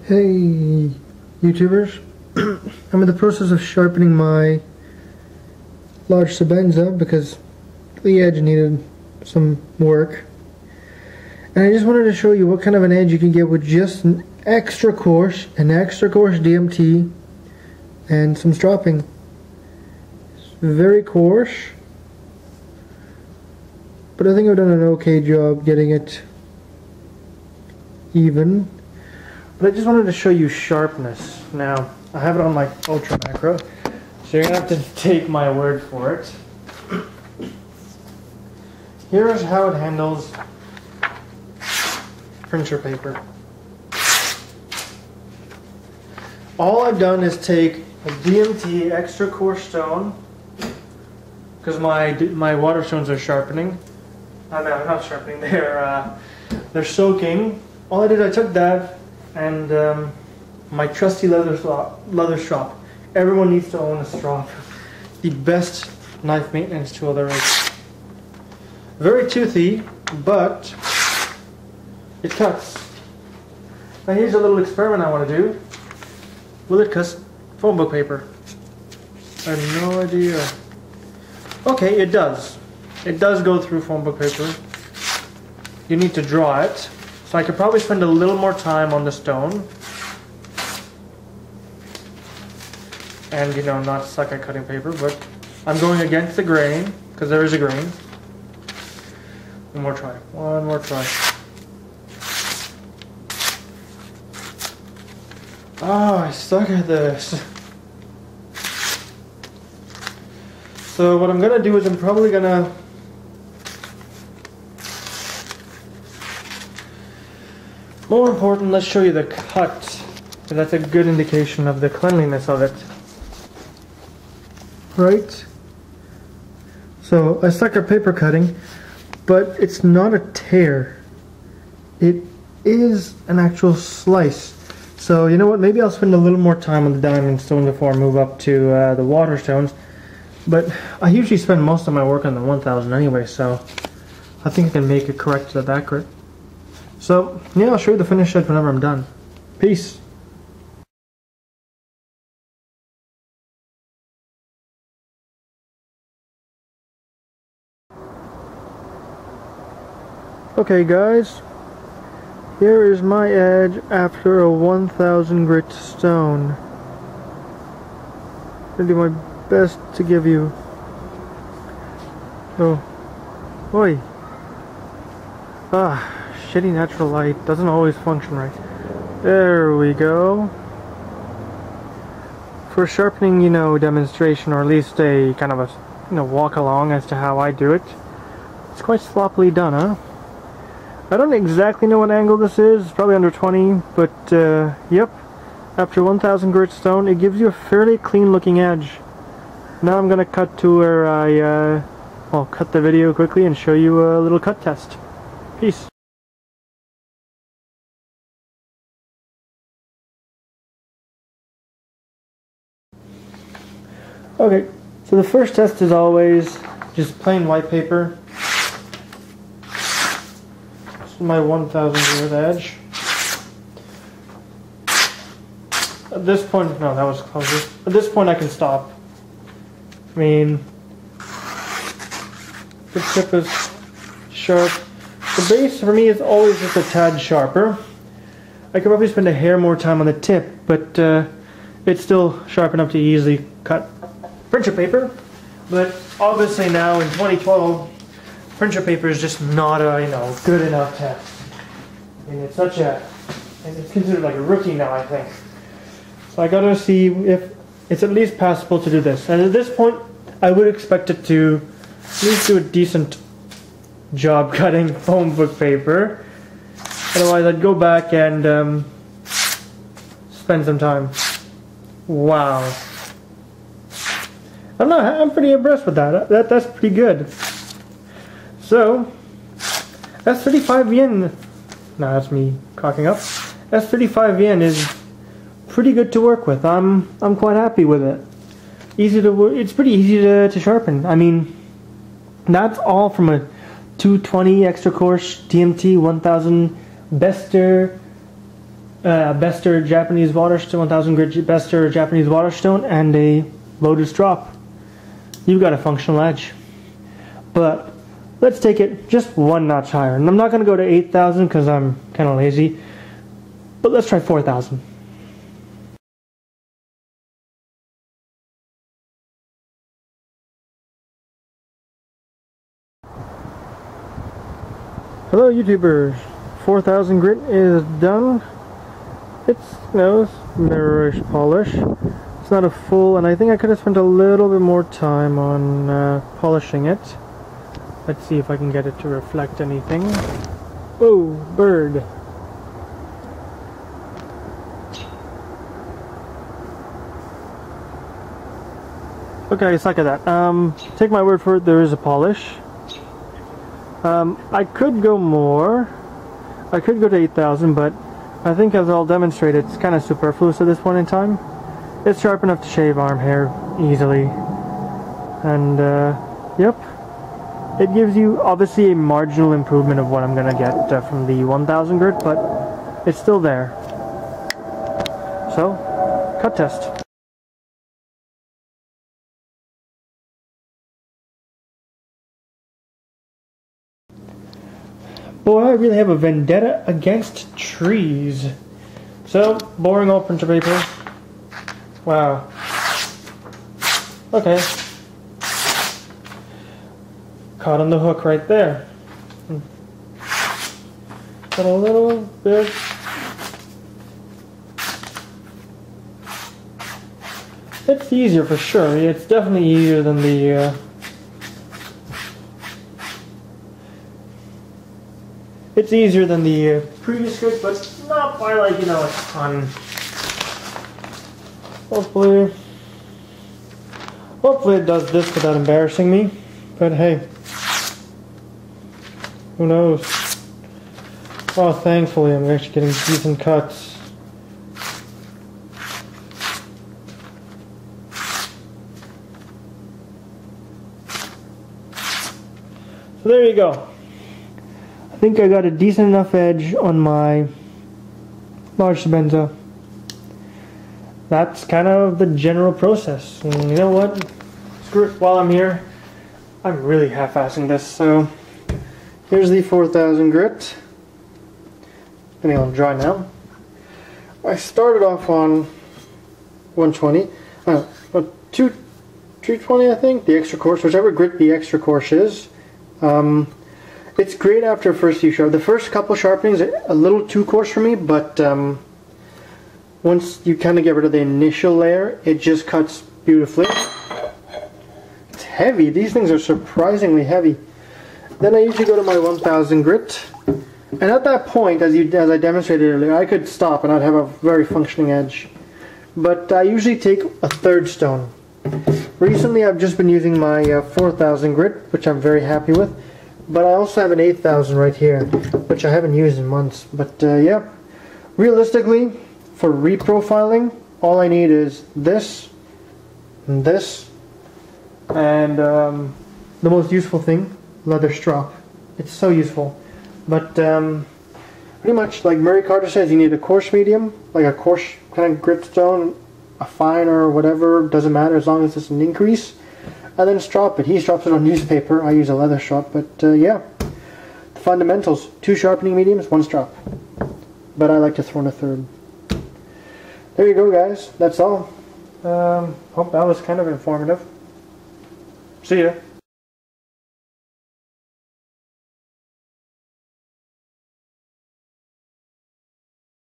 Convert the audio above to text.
Hey YouTubers, I'm in the process of sharpening my large Sabenza because the edge needed some work, and I just wanted to show you what kind of an edge you can get with just an extra coarse DMT and some stropping. It's very coarse, but I think I've done an okay job getting it even. But I just wanted to show you sharpness. Now, I have it on my ultra macro, so you're going to have to take my word for it. Here's how it handles printer paper. All I've done is take a DMT extra coarse stone, because my water stones are sharpening. No, not sharpening, they're soaking. All I did, I took that and my trusty leather strop. Everyone needs to own a strop. The best knife maintenance tool there is. Very toothy, but it cuts. Now here's a little experiment I want to do. Will it cut phone book paper? I have no idea. Okay, it does. It does go through phone book paper. You need to draw it. So I could probably spend a little more time on the stone. And, you know, not suck at cutting paper, but I'm going against the grain, because there is a grain. One more try. One more try. Oh, I suck at this. So what I'm going to do is I'm probably going to more important, let's show you the cut, because that's a good indication of the cleanliness of it. Right? So I suck at paper cutting, but it's not a tear. It is an actual slice. So you know what, maybe I'll spend a little more time on the diamond stone before I move up to the water stones. But I usually spend most of my work on the 1000 anyway, so I think I can make it correct to the accurate. So, yeah, I'll show you the finished edge whenever I'm done. Peace. Okay guys, here is my edge after a 1000 grit stone. I'm gonna do my best to give you. Oh, oi. Shitty natural light doesn't always function right. There we go. For sharpening, you know, demonstration, or at least a kind of a, you know, walk along as to how I do it. It's quite sloppily done, huh? I don't exactly know what angle this is. It's probably under 20, but yep. After 1000 grit stone, it gives you a fairly clean looking edge. Now I'm gonna cut to where I'll cut the video quickly and show you a little cut test. Peace. Okay, so the first test is always just plain white paper. This is my 1000 grit edge. At this point, no, that was closer. At this point I can stop. I mean, the tip is sharp. The base for me is always just a tad sharper. I could probably spend a hair more time on the tip, but it's still sharp enough to easily cut printer paper. But obviously now in 2012, printer paper is just not a, you know, good enough test. I mean, it's considered like a rookie now, I think. So I gotta see if it's at least passable to do this. And at this point, I would expect it to at least do a decent job cutting foam book paper. Otherwise, I'd go back and spend some time. Wow. I'm pretty impressed with that. That's pretty good. So, that's 35 yen. No, that's me cocking up. That's 35 yen is pretty good to work with. I'm quite happy with it. It's pretty easy to sharpen. I mean, that's all from a 220 extra coarse DMT 1000 Bester Bester Japanese Waterstone, 1000 grit Bester Japanese Waterstone, and a Lotus drop. You've got a functional edge. But let's take it just one notch higher. And I'm not going to go to 8,000 because I'm kind of lazy. But let's try 4,000. Hello YouTubers, 4,000 grit is done. It's, you know, mirrorish polish. It's not a full, and I think I could have spent a little bit more time on polishing it. Let's see if I can get it to reflect anything. Oh, bird. Okay, suck at that. Take my word for it, there is a polish. I could go more. I could go to 8,000, but I think as I'll demonstrate, it's kind of superfluous at this point in time. It's sharp enough to shave arm hair easily. And, yep. It gives you, obviously, a marginal improvement of what I'm going to get from the 1,000 grit, but it's still there. So, cut test. Boy, I really have a vendetta against trees. So, boring old printer paper. Wow. Okay. Caught on the hook right there. Got a little bit. It's easier for sure. It's definitely easier than the it's easier than the previous script, but not by like, you know, a ton. Hopefully it does this without embarrassing me. But hey, who knows? Oh, thankfully I'm actually getting decent cuts. So there you go. I think I got a decent enough edge on my large Sebenza. That's kind of the general process. And you know what? Screw it, while I'm here, I'm really half-assing this. So here's the 4,000 grit. Getting on dry now. I started off on 120. 220, I think, the extra coarse, whichever grit the extra coarse is. It's great after first few sharp. The first couple sharpenings are a little too coarse for me, but once you kind of get rid of the initial layer, it just cuts beautifully. It's heavy. These things are surprisingly heavy. Then I usually go to my 1,000 grit, and at that point, as I demonstrated earlier, I could stop and I'd have a very functioning edge. But I usually take a third stone. Recently, I've just been using my 4,000 grit, which I'm very happy with. But I also have an 8,000 right here, which I haven't used in months. But yeah, realistically, for reprofiling, all I need is this, and this, and the most useful thing, leather strop. It's so useful. But pretty much, like Murray Carter says, you need a coarse medium, like a coarse kind of grit stone, a fine or whatever, doesn't matter as long as it's an increase. And then strop it. He strops it on newspaper. I use a leather strop. But yeah, the fundamentals: 2 sharpening mediums, 1 strop. But I like to throw in a third. There you go, guys. That's all. Hope that was kind of informative. See ya.